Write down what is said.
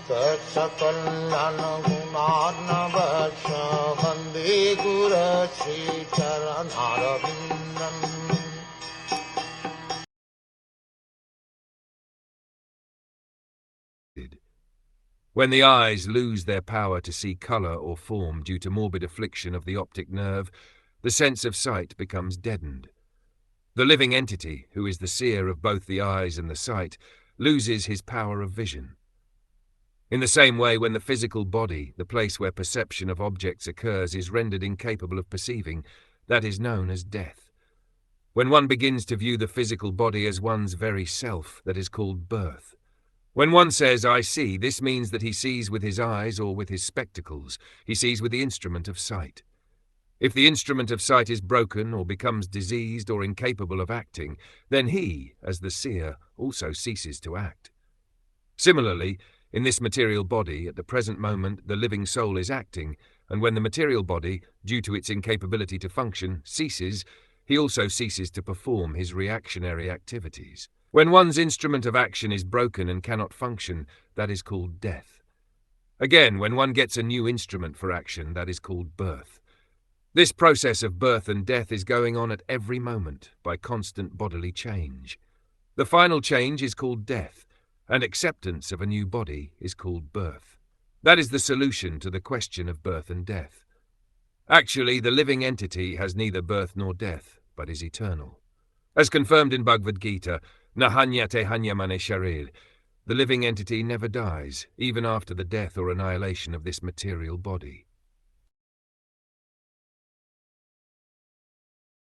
Saksakalyan gunarnavasya Vande Guru Sri Charanarabindam. When the eyes lose their power to see colour or form due to morbid affliction of the optic nerve, the sense of sight becomes deadened. The living entity, who is the seer of both the eyes and the sight, loses his power of vision. In the same way, when the physical body, the place where perception of objects occurs, is rendered incapable of perceiving, that is known as death. When one begins to view the physical body as one's very self, that is called birth. When one says, "I see," this means that he sees with his eyes or with his spectacles. He sees with the instrument of sight. If the instrument of sight is broken or becomes diseased or incapable of acting, then he, as the seer, also ceases to act. Similarly, in this material body, at the present moment, the living soul is acting, and when the material body, due to its incapability to function, ceases, he also ceases to perform his reactionary activities. When one's instrument of action is broken and cannot function, that is called death. Again, when one gets a new instrument for action, that is called birth. This process of birth and death is going on at every moment by constant bodily change. The final change is called death, and acceptance of a new body is called birth. That is the solution to the question of birth and death. Actually, the living entity has neither birth nor death, but is eternal. As confirmed in Bhagavad Gita, Nahanyate hanyamane sharir, the living entity never dies, even after the death or annihilation of this material body.